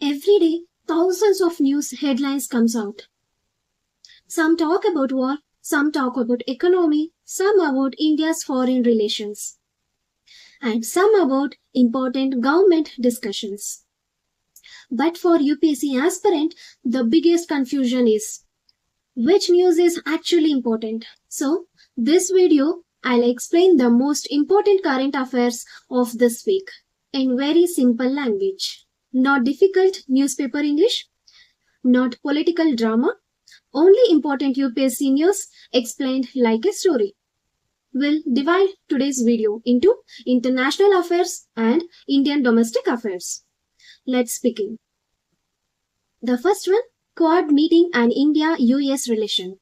Every day, thousands of news headlines comes out. Some talk about war, some talk about economy, some about India's foreign relations, and some about important government discussions. But for UPSC aspirant, the biggest confusion is which news is actually important. So, this video, I'll explain the most important current affairs of this week in very simple language. Not difficult newspaper English, not political drama, only important UPSC news explained like a story. We'll divide today's video into international affairs and Indian domestic affairs. Let's begin. The first one, Quad meeting and India-US relation.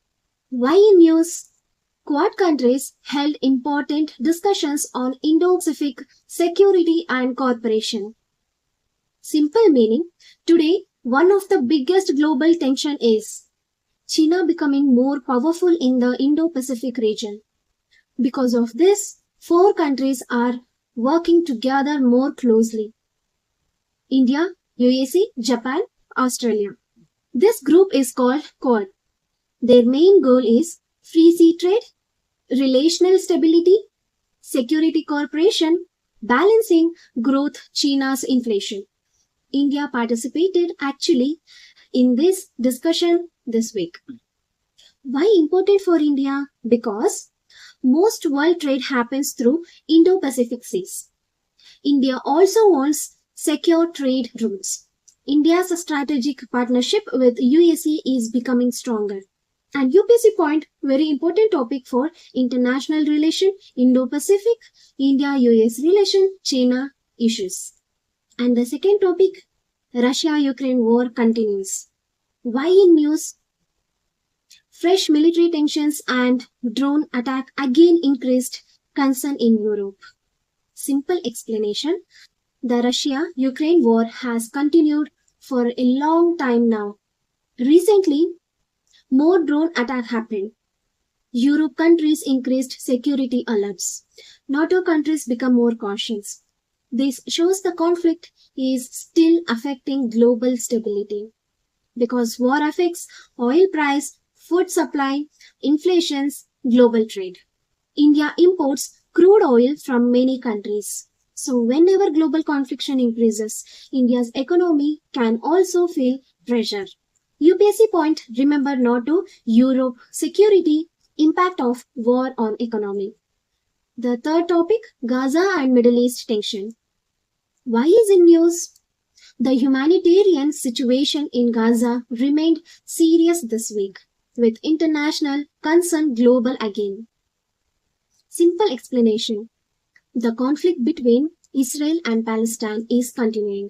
Why in news? Quad countries held important discussions on Indo-Pacific security and cooperation. Simple meaning, today one of the biggest global tension is China becoming more powerful in the Indo-Pacific region. Because of this, four countries are working together more closely. India, UAE, Japan, Australia. This group is called Quad. Their main goal is free sea trade, relational stability, security cooperation, balancing growth China's inflation. India participated actually in this discussion this week. Why important for India? Because most world trade happens through Indo-Pacific seas. India also wants secure trade routes. India's strategic partnership with UAE is becoming stronger. And UPSC point, very important topic for international relation, Indo-Pacific, India-US relation, China issues. And the second topic, Russia-Ukraine war continues. Why in news? Fresh military tensions and drone attack again increased concern in Europe. Simple explanation, the Russia-Ukraine war has continued for a long time now. Recently, more drone attack happened. Europe countries increased security alerts. NATO countries become more cautious. This shows the conflict is still affecting global stability. Because war affects oil price, food supply, inflations, global trade. India imports crude oil from many countries. So whenever global conflict increases, India's economy can also feel pressure. UPSC point, remember NATO, Europe, security, impact of war on economy. The third topic, Gaza and Middle East tension. Why is in news? The humanitarian situation in Gaza remained serious this week, with international concern global again. Simple explanation. The conflict between Israel and Palestine is continuing.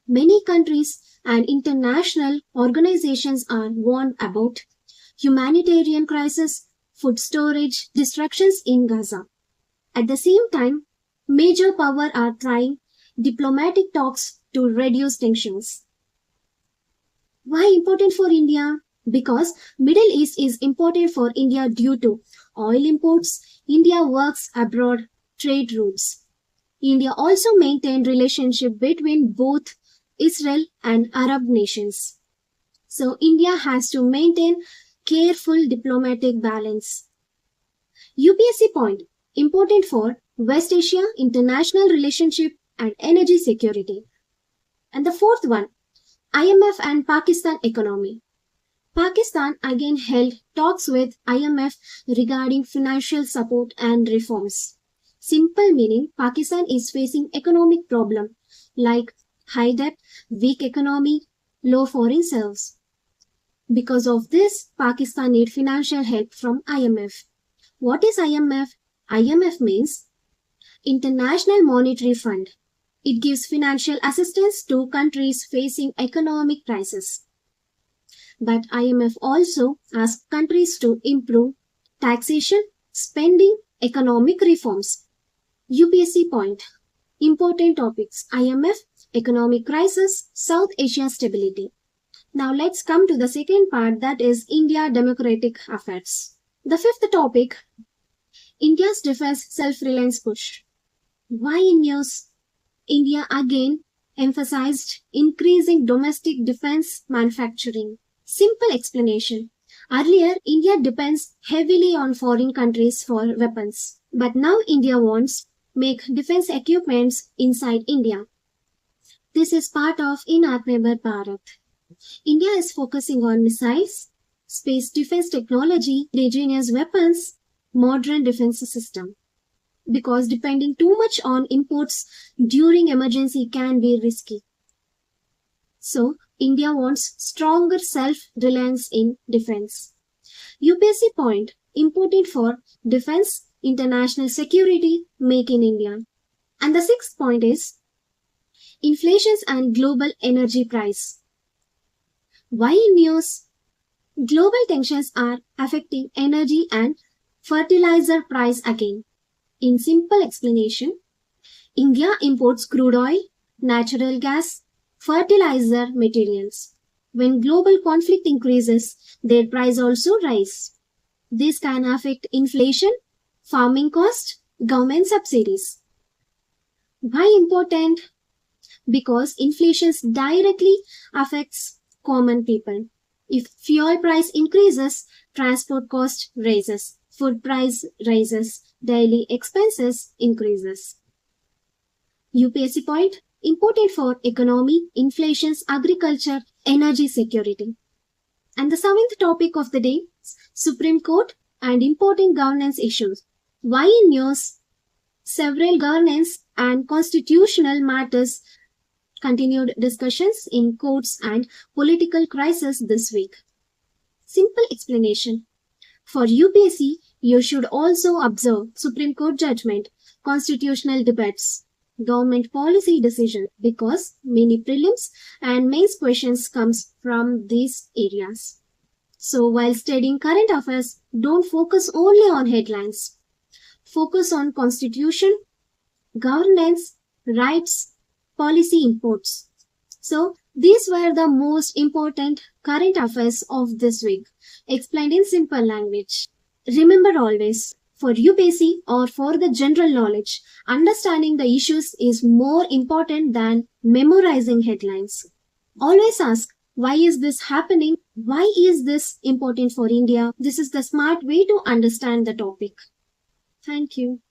Many countries and international organizations are warned about humanitarian crisis, food storage, destructions in Gaza. At the same time, major powers are trying diplomatic talks to reduce tensions. Why important for India? Because Middle East is important for India due to oil imports, India works abroad, trade routes. India also maintained relationship between both Israel and Arab nations. So India has to maintain careful diplomatic balance. UPSC point, important for West Asia, international relationship and energy security. And the fourth one, IMF and Pakistan economy. Pakistan again held talks with IMF regarding financial support and reforms. Simple meaning, Pakistan is facing economic problem like high debt, weak economy, low foreign reserves. Because of this, Pakistan need financial help from IMF. What is IMF? IMF means International Monetary Fund. It gives financial assistance to countries facing economic crisis. But IMF also asks countries to improve taxation, spending, economic reforms. UPSC point. Important topics. IMF, economic crisis, South Asia stability. Now let's come to the second part, that is India democratic affairs. The fifth topic, India's defense self-reliance push. Why in news? India again emphasized increasing domestic defense manufacturing. Simple explanation. Earlier, India depends heavily on foreign countries for weapons. But now India wants make defense equipments inside India. This is part of Atmanirbhar Bharat. India is focusing on missiles, space defense technology, indigenous weapons, modern defense system. Because depending too much on imports during emergency can be risky. So, India wants stronger self-reliance in defense. UPSC point, important for defense, international security, make in India. And the sixth point is inflations and global energy price. Why in news? Global tensions are affecting energy and fertilizer price again. In simple explanation, India imports crude oil, natural gas, fertilizer materials. When global conflict increases, their price also rise. This can affect inflation, farming cost, government subsidies. Why important? Because inflation directly affects common people. If fuel price increases, transport cost rises, food price rises, daily expenses increases. UPSC point, important for economy, inflations, agriculture, energy security. And the seventh topic of the day, Supreme Court and important governance issues. Why in news? Several governance and constitutional matters continued discussions in courts and political crisis this week. Simple explanation. For UPSC, you should also observe Supreme Court judgment, constitutional debates, government policy decisions because many prelims and mains questions comes from these areas. So while studying current affairs, don't focus only on headlines. Focus on constitution, governance, rights, policy imports. So these were the most important current affairs of this week, explained in simple language. Remember always, for UPSC or for the general knowledge, understanding the issues is more important than memorizing headlines. Always ask, why is this happening? Why is this important for India? This is the smart way to understand the topic. Thank you.